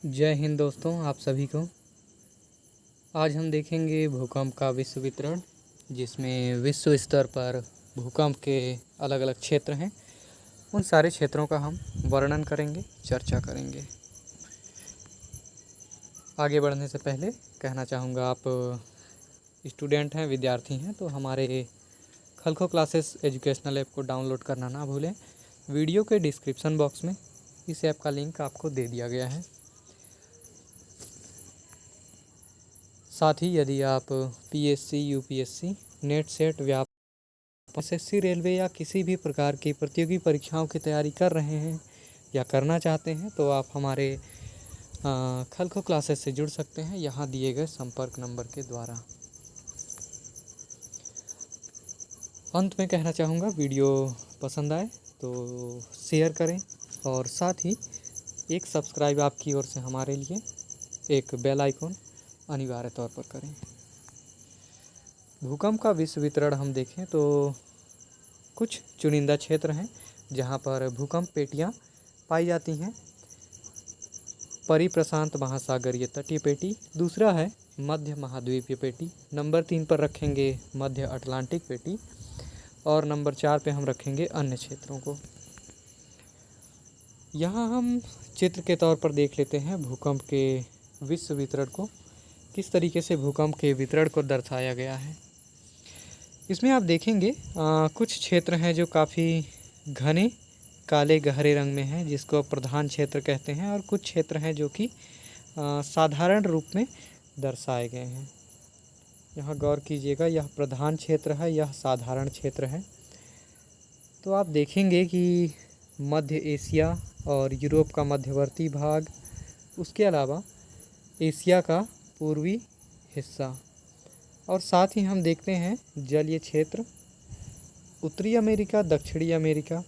जय हिंद दोस्तों, आप सभी को। आज हम देखेंगे भूकंप का विश्व वितरण, जिसमें विश्व स्तर पर भूकंप के अलग अलग क्षेत्र हैं। उन सारे क्षेत्रों का हम वर्णन करेंगे, चर्चा करेंगे। आगे बढ़ने से पहले कहना चाहूँगा, आप स्टूडेंट हैं, विद्यार्थी हैं, तो हमारे खलखो क्लासेस एजुकेशनल ऐप को डाउनलोड करना ना भूलें। वीडियो के डिस्क्रिप्शन बॉक्स में इस ऐप का लिंक आपको दे दिया गया है। साथ ही यदि आप PSC, UPSC, net set, SSC, railway या किसी भी प्रकार की प्रतियोगी परीक्षाओं की तैयारी कर रहे हैं या करना चाहते हैं, तो आप हमारे खलखो क्लासेस से जुड़ सकते हैं यहाँ दिए गए संपर्क नंबर के द्वारा। अंत में कहना चाहूँगा, वीडियो पसंद आए तो शेयर करें और साथ ही एक सब्सक्राइब आपकी ओर से हमारे लिए, एक बेल आइकॉन अनिवार्य तौर पर करें। भूकंप का विश्व वितरण हम देखें तो कुछ चुनिंदा क्षेत्र हैं जहां पर भूकंप पेटियां पाई जाती हैं। परिप्रशांत महासागरीय तटीय पेटी, दूसरा है मध्य महाद्वीपीय पेटी, नंबर 3 पर रखेंगे मध्य अटलांटिक पेटी, और नंबर 4 पे हम रखेंगे अन्य क्षेत्रों को। यहाँ हम चित्र के तौर पर देख लेते हैं भूकंप के विश्व वितरण को, किस तरीके से भूकंप के वितरण को दर्शाया गया है। इसमें आप देखेंगे कुछ क्षेत्र हैं जो काफ़ी घने काले गहरे रंग में हैं, जिसको आप प्रधान क्षेत्र कहते हैं, और कुछ क्षेत्र हैं जो कि साधारण रूप में दर्शाए गए हैं। यहाँ गौर कीजिएगा, यह प्रधान क्षेत्र है, यह साधारण क्षेत्र है। तो आप देखेंगे कि मध्य एशिया और यूरोप का मध्यवर्ती भाग, उसके अलावा एशिया का पूर्वी हिस्सा, और साथ ही हम देखते हैं जलीय क्षेत्र, उत्तरी अमेरिका, दक्षिणी अमेरिका।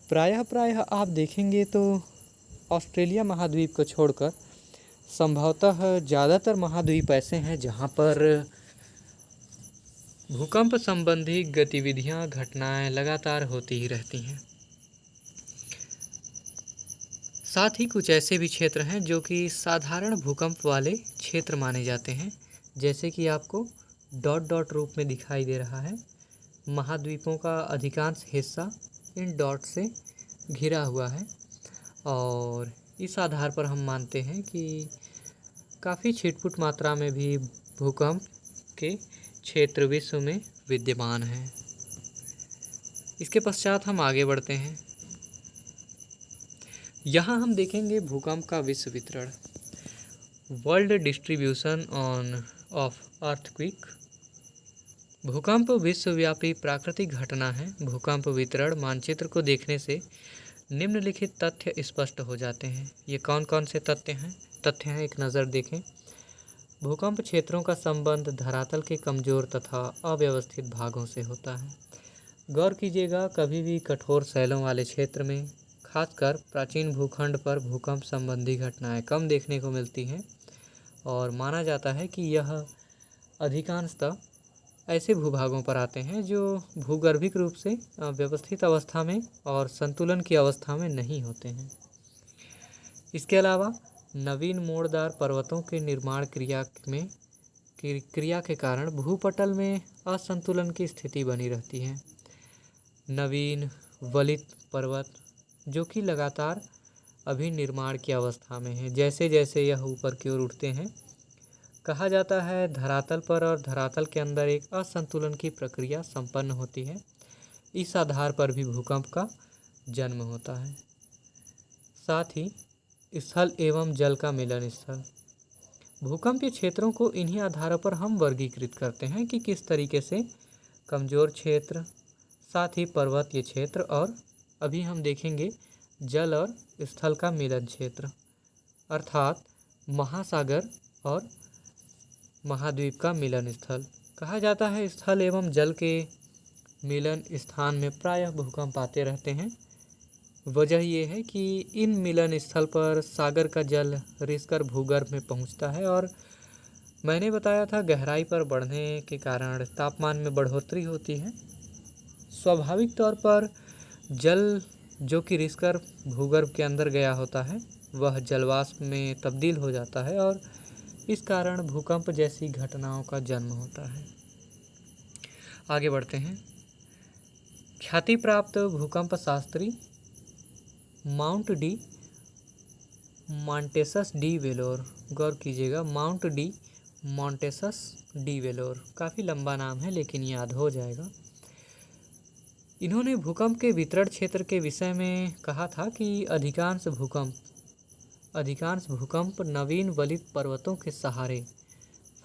प्रायः आप देखेंगे तो ऑस्ट्रेलिया महाद्वीप को छोड़कर संभवतः ज़्यादातर महाद्वीप ऐसे हैं जहां पर भूकंप संबंधी गतिविधियां, घटनाएं लगातार होती ही रहती हैं। साथ ही कुछ ऐसे भी क्षेत्र हैं जो कि साधारण भूकंप वाले क्षेत्र माने जाते हैं, जैसे कि आपको डॉट डॉट रूप में दिखाई दे रहा है। महाद्वीपों का अधिकांश हिस्सा इन डॉट से घिरा हुआ है, और इस आधार पर हम मानते हैं कि काफ़ी छिटपुट मात्रा में भी भूकंप के क्षेत्र विश्व में विद्यमान हैं। इसके पश्चात हम आगे बढ़ते हैं। यहाँ हम देखेंगे भूकंप का विश्व वितरण, वर्ल्ड डिस्ट्रीब्यूशन ऑफ अर्थक्वेक। भूकंप विश्वव्यापी प्राकृतिक घटना है। भूकंप वितरण मानचित्र को देखने से निम्नलिखित तथ्य स्पष्ट हो जाते हैं। ये कौन कौन से तथ्य हैं, एक नज़र देखें। भूकंप क्षेत्रों का संबंध धरातल के कमजोर तथा अव्यवस्थित भागों से होता है। गौर कीजिएगा, कभी भी कठोर शैलों वाले क्षेत्र में, खासकर प्राचीन भूखंड पर, भूकंप संबंधी घटनाएं कम देखने को मिलती हैं, और माना जाता है कि यह अधिकांशतः ऐसे भूभागों पर आते हैं जो भूगर्भिक रूप से व्यवस्थित अवस्था में और संतुलन की अवस्था में नहीं होते हैं। इसके अलावा नवीन मोड़दार पर्वतों के निर्माण क्रिया के कारण भूपटल में असंतुलन की स्थिति बनी रहती है। नवीन वलित पर्वत जो कि लगातार अभी निर्माण की अवस्था में है, जैसे जैसे यह ऊपर की ओर उठते हैं, कहा जाता है धरातल पर और धरातल के अंदर एक असंतुलन की प्रक्रिया संपन्न होती है। इस आधार पर भी भूकंप का जन्म होता है। साथ ही स्थल एवं जल का मिलन स्थल, भूकंपीय क्षेत्रों को इन्हीं आधारों पर हम वर्गीकृत करते हैं कि किस तरीके से कमजोर क्षेत्र, साथ ही पर्वतीय क्षेत्र, और अभी हम देखेंगे जल और स्थल का मिलन क्षेत्र, अर्थात महासागर और महाद्वीप का मिलन स्थल। कहा जाता है स्थल एवं जल के मिलन स्थान में प्रायः भूकंप आते रहते हैं। वजह ये है कि इन मिलन स्थल पर सागर का जल रिसकर भूगर्भ में पहुंचता है, और मैंने बताया था गहराई पर बढ़ने के कारण तापमान में बढ़ोतरी होती है। स्वाभाविक तौर पर जल जो कि रिसकर भूगर्भ के अंदर गया होता है, वह जलवाष्प में तब्दील हो जाता है और इस कारण भूकंप जैसी घटनाओं का जन्म होता है। आगे बढ़ते हैं। ख्याति प्राप्त भूकंप शास्त्री Mount de Montessus de Ballore, गौर कीजिएगा, Mount de Montessus de Ballore, काफ़ी लंबा नाम है लेकिन याद हो जाएगा। इन्होंने भूकंप के वितरण क्षेत्र के विषय में कहा था कि अधिकांश भूकंप नवीन वलित पर्वतों के सहारे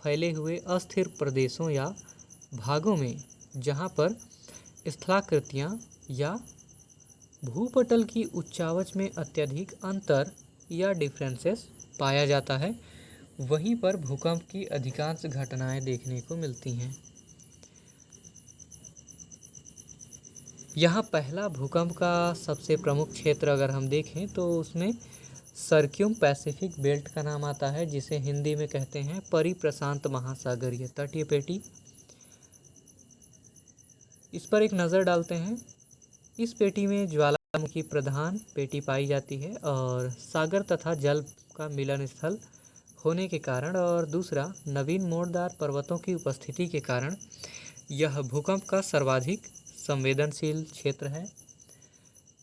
फैले हुए अस्थिर प्रदेशों या भागों में, जहां पर स्थलाकृतियां या भूपटल की उच्चावच में अत्यधिक अंतर या डिफरेंसेस पाया जाता है, वहीं पर भूकंप की अधिकांश घटनाएं देखने को मिलती हैं। यहाँ पहला भूकंप का सबसे प्रमुख क्षेत्र अगर हम देखें तो उसमें सर्क्यूम पैसिफिक बेल्ट का नाम आता है, जिसे हिंदी में कहते हैं परिप्रशांत महासागरीय तटीय पेटी। इस पर एक नज़र डालते हैं। इस पेटी में ज्वालामुखी प्रधान पेटी पाई जाती है और सागर तथा जल का मिलन स्थल होने के कारण और दूसरा नवीन मोड़दार पर्वतों की उपस्थिति के कारण यह भूकंप का सर्वाधिक संवेदनशील क्षेत्र है।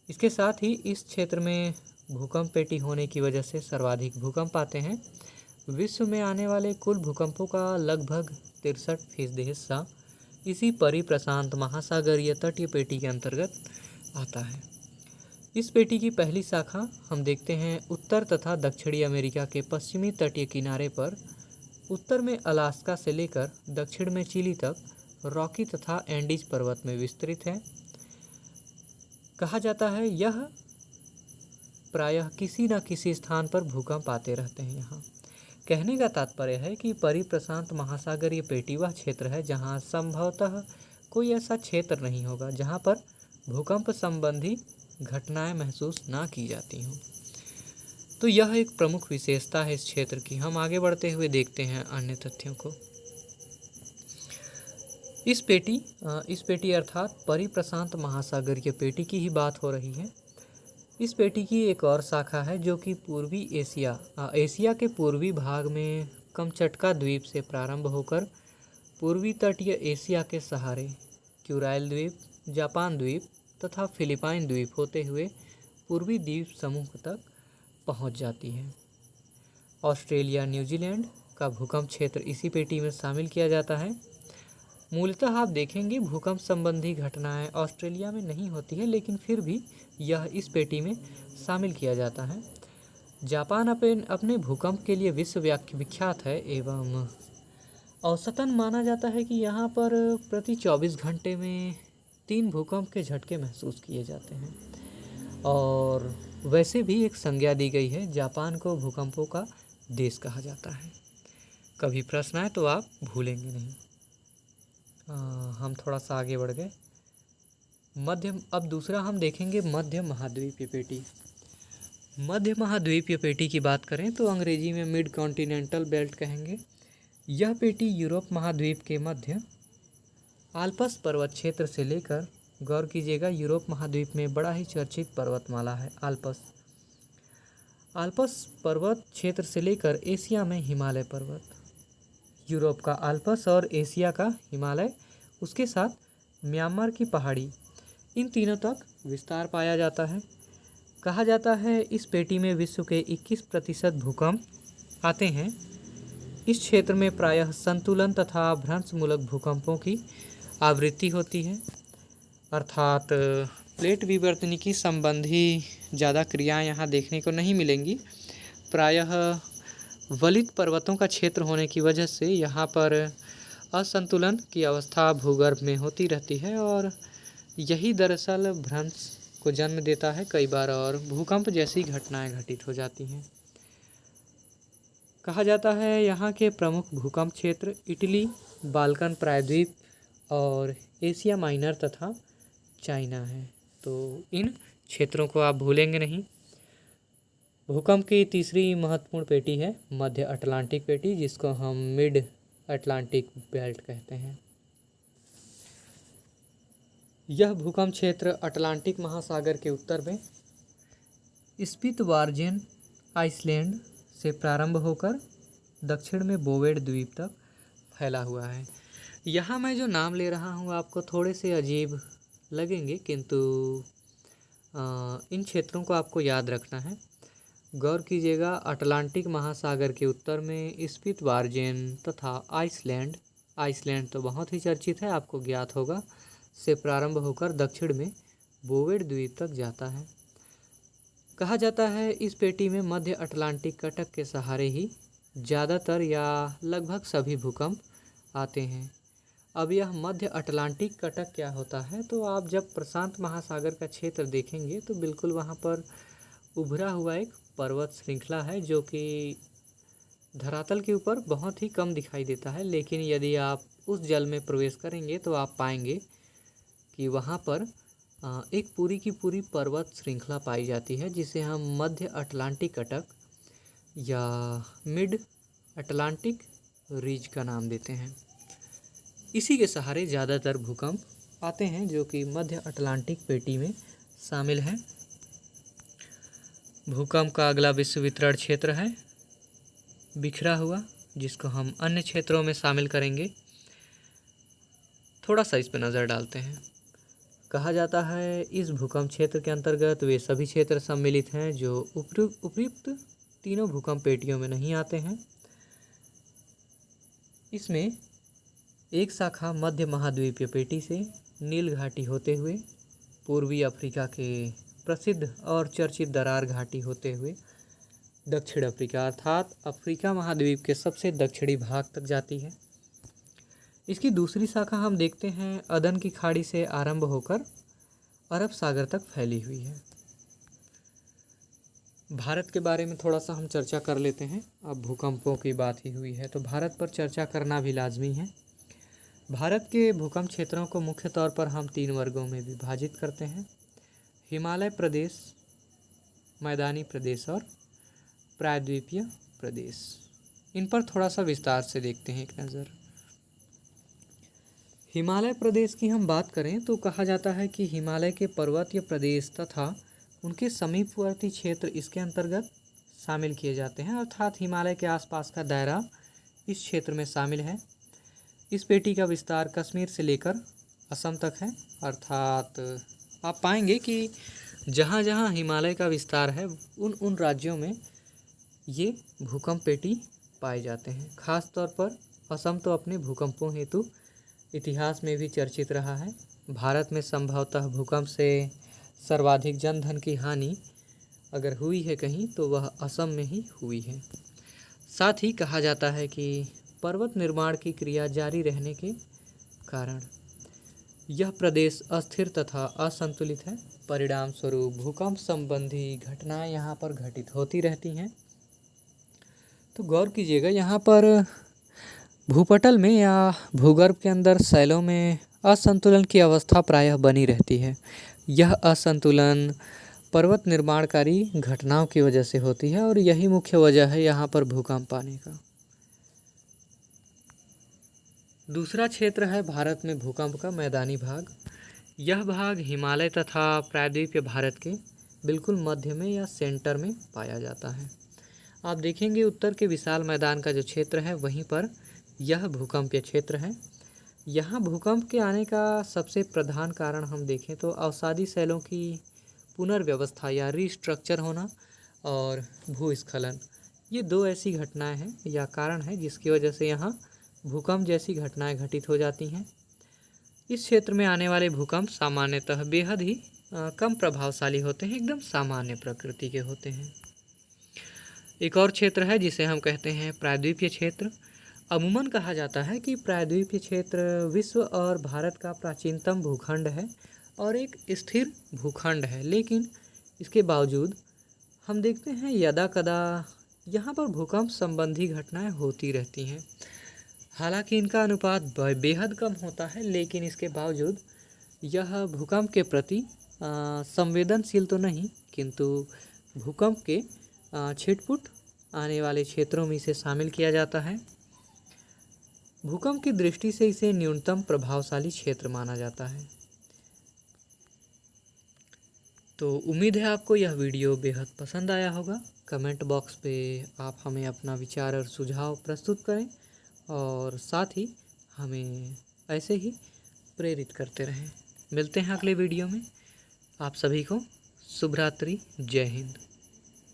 इसके साथ ही इस क्षेत्र में भूकंप पेटी होने की वजह से सर्वाधिक भूकंप आते हैं। विश्व में आने वाले कुल भूकंपों का लगभग 63% हिस्सा इसी परिप्रशांत महासागरीय तटीय पेटी के अंतर्गत आता है। इस पेटी की पहली शाखा हम देखते हैं उत्तर तथा दक्षिणी अमेरिका के पश्चिमी तटीय किनारे पर, उत्तर में अलास्का से लेकर दक्षिण में चिली तक रॉकी तथा एंडीज पर्वत में विस्तृत है। कहा जाता है यह प्रायः किसी न किसी स्थान पर भूकंप आते रहते हैं। यहाँ कहने का तात्पर्य है कि परिप्रशांत महासागरीय पेटी वह क्षेत्र है जहाँ संभवतः कोई ऐसा क्षेत्र नहीं होगा जहाँ पर भूकंप संबंधी घटनाएं महसूस ना की जाती हों। तो यह एक प्रमुख विशेषता है इस क्षेत्र की। हम आगे बढ़ते हुए देखते हैं अन्य तथ्यों को। इस पेटी अर्थात परिप्रशांत महासागरीय पेटी की ही बात हो रही है। इस पेटी की एक और शाखा है जो कि पूर्वी एशिया के पूर्वी भाग में कमचटका द्वीप से प्रारंभ होकर पूर्वी तटीय एशिया के सहारे क्यूराइल द्वीप, जापान द्वीप तथा फिलिपाइन द्वीप होते हुए पूर्वी द्वीप समूह तक पहुंच जाती है। ऑस्ट्रेलिया, न्यूजीलैंड का भूकंप क्षेत्र इसी पेटी में शामिल किया जाता है। मूलतः आप देखेंगे भूकंप संबंधी घटनाएं ऑस्ट्रेलिया में नहीं होती है, लेकिन फिर भी यह इस पेटी में शामिल किया जाता है। जापान अपने भूकंप के लिए विश्व विख्यात है एवं औसतन माना जाता है कि यहाँ पर प्रति 24 घंटे में 3 भूकंप के झटके महसूस किए जाते हैं और वैसे भी एक संज्ञा दी गई है, जापान को भूकंपों का देश कहा जाता है। कभी प्रश्न आए तो आप भूलेंगे नहीं। हम थोड़ा सा आगे बढ़ गए। अब दूसरा हम देखेंगे मध्य महाद्वीपीय पेटी। मध्य महाद्वीपीय पेटी की बात करें तो अंग्रेजी में मिड कॉन्टिनेंटल बेल्ट कहेंगे। यह पेटी यूरोप महाद्वीप के मध्य आल्प्स पर्वत क्षेत्र से लेकर, गौर कीजिएगा, यूरोप महाद्वीप में बड़ा ही चर्चित पर्वतमाला है आल्प्स पर्वत क्षेत्र से लेकर एशिया में हिमालय पर्वत, यूरोप का आल्प्स और एशिया का हिमालय, उसके साथ म्यांमार की पहाड़ी, इन तीनों तक विस्तार पाया जाता है। कहा जाता है इस पेटी में विश्व के 21% भूकंप आते हैं। इस क्षेत्र में प्रायः संतुलन तथा भ्रंशमूलक भूकंपों की आवृत्ति होती है, अर्थात प्लेट विवर्तनिकी संबंधी ज़्यादा क्रियाएं यहाँ देखने को नहीं मिलेंगी। प्रायः वलित पर्वतों का क्षेत्र होने की वजह से यहाँ पर असंतुलन की अवस्था भूगर्भ में होती रहती है और यही दरअसल भ्रंश को जन्म देता है कई बार और भूकंप जैसी घटनाएं घटित हो जाती हैं। कहा जाता है यहाँ के प्रमुख भूकंप क्षेत्र इटली, बाल्कन प्रायद्वीप और एशिया माइनर तथा चाइना है। तो इन क्षेत्रों को आप भूलेंगे नहीं। भूकंप की तीसरी महत्वपूर्ण पेटी है मध्य अटलांटिक पेटी, जिसको हम मिड अटलांटिक बेल्ट कहते हैं। यह भूकंप क्षेत्र अटलांटिक महासागर के उत्तर में स्पितवार्जेन आइसलैंड से प्रारंभ होकर दक्षिण में बोवेड द्वीप तक फैला हुआ है। यहाँ मैं जो नाम ले रहा हूँ आपको थोड़े से अजीब लगेंगे, किंतु इन क्षेत्रों को आपको याद रखना है। गौर कीजिएगा, अटलांटिक महासागर के उत्तर में स्पितबार्जेन तथा आइसलैंड, आइसलैंड तो बहुत ही चर्चित है, आपको ज्ञात होगा, से प्रारंभ होकर दक्षिण में बोवेड द्वीप तक जाता है। कहा जाता है इस पेटी में मध्य अटलांटिक कटक के सहारे ही ज़्यादातर या लगभग सभी भूकंप आते हैं। अब यह मध्य अटलांटिक कटक क्या होता है, तो आप जब प्रशांत महासागर का क्षेत्र देखेंगे तो बिल्कुल वहाँ पर उभरा हुआ एक पर्वत श्रृंखला है जो कि धरातल के ऊपर बहुत ही कम दिखाई देता है, लेकिन यदि आप उस जल में प्रवेश करेंगे तो आप पाएंगे कि वहाँ पर एक पूरी की पूरी पर्वत श्रृंखला पाई जाती है, जिसे हम मध्य अटलांटिक कटक या मिड अटलांटिक रीज का नाम देते हैं। इसी के सहारे ज़्यादातर भूकंप आते हैं जो कि मध्य अटलांटिक पेटी में शामिल हैं। भूकंप का अगला विश्व वितरण क्षेत्र है बिखरा हुआ, जिसको हम अन्य क्षेत्रों में शामिल करेंगे। थोड़ा सा इस पर नज़र डालते हैं। कहा जाता है इस भूकंप क्षेत्र के अंतर्गत वे सभी क्षेत्र सम्मिलित हैं जो उपयुक्त तीनों भूकंप पेटियों में नहीं आते हैं। इसमें एक शाखा मध्य महाद्वीपीय पेटी से नील घाटी होते हुए पूर्वी अफ्रीका के प्रसिद्ध और चर्चित दरार घाटी होते हुए दक्षिण अफ्रीका अर्थात अफ्रीका महाद्वीप के सबसे दक्षिणी भाग तक जाती है। इसकी दूसरी शाखा हम देखते हैं अदन की खाड़ी से आरंभ होकर अरब सागर तक फैली हुई है। भारत के बारे में थोड़ा सा हम चर्चा कर लेते हैं। अब भूकंपों की बात ही हुई है तो भारत पर चर्चा करना भी लाजमी है। भारत के भूकंप क्षेत्रों को मुख्य तौर पर हम 3 वर्गों में विभाजित करते हैं: हिमालय प्रदेश, मैदानी प्रदेश और प्रायद्वीपीय प्रदेश। इन पर थोड़ा सा विस्तार से देखते हैं एक नज़र। हिमालय प्रदेश की हम बात करें तो कहा जाता है कि हिमालय के पर्वतीय प्रदेश तथा उनके समीपवर्ती क्षेत्र इसके अंतर्गत शामिल किए जाते हैं, अर्थात हिमालय के आसपास का दायरा इस क्षेत्र में शामिल है। इस पेटी का विस्तार कश्मीर से लेकर असम तक है, अर्थात आप पाएंगे कि जहाँ जहाँ हिमालय का विस्तार है उन राज्यों में ये भूकंप पेटी पाए जाते हैं। खास तौर पर असम तो अपने भूकंपों हेतु इतिहास में भी चर्चित रहा है। भारत में संभवतः भूकंप से सर्वाधिक जनधन की हानि अगर हुई है कहीं तो वह असम में ही हुई है। साथ ही कहा जाता है कि पर्वत निर्माण की क्रिया जारी रहने के कारण यह प्रदेश अस्थिर तथा असंतुलित है। परिणाम स्वरूप भूकंप संबंधी घटनाएं यहाँ पर घटित होती रहती हैं। तो गौर कीजिएगा, यहाँ पर भूपटल में या भूगर्भ के अंदर शैलों में असंतुलन की अवस्था प्रायः बनी रहती है। यह असंतुलन पर्वत निर्माणकारी घटनाओं की वजह से होती है और यही मुख्य वजह है यहाँ पर भूकंप आने का। दूसरा क्षेत्र है भारत में भूकंप का मैदानी भाग। यह भाग हिमालय तथा प्रायद्वीपीय भारत के बिल्कुल मध्य में या सेंटर में पाया जाता है। आप देखेंगे उत्तर के विशाल मैदान का जो क्षेत्र है वहीं पर यह भूकंपीय क्षेत्र है। यहाँ भूकंप के आने का सबसे प्रधान कारण हम देखें तो अवसादी शैलों की पुनर्व्यवस्था या रिस्ट्रक्चर होना और भूस्खलन, ये 2 ऐसी घटनाएं हैं या कारण है जिसकी वजह से यहाँ भूकंप जैसी घटनाएं घटित हो जाती हैं। इस क्षेत्र में आने वाले भूकंप सामान्यतः बेहद ही कम प्रभावशाली होते हैं, एकदम सामान्य प्रकृति के होते हैं। एक और क्षेत्र है जिसे हम कहते हैं प्रायद्वीपीय क्षेत्र। अमूमन कहा जाता है कि प्रायद्वीपीय क्षेत्र विश्व और भारत का प्राचीनतम भूखंड है और एक स्थिर भूखंड है, लेकिन इसके बावजूद हम देखते हैं यदा कदा यहाँ पर भूकंप संबंधी घटनाएं होती रहती हैं। हालांकि इनका अनुपात बेहद कम होता है, लेकिन इसके बावजूद यह भूकंप के प्रति संवेदनशील तो नहीं, किंतु भूकंप के छिटपुट आने वाले क्षेत्रों में इसे शामिल किया जाता है। भूकंप की दृष्टि से इसे न्यूनतम प्रभावशाली क्षेत्र माना जाता है। तो उम्मीद है आपको यह वीडियो बेहद पसंद आया होगा। कमेंट बॉक्स पे आप हमें अपना विचार और सुझाव प्रस्तुत करें और साथ ही हमें ऐसे ही प्रेरित करते रहें। मिलते हैं अगले वीडियो में। आप सभी को शुभ रात्रि। जय हिंद।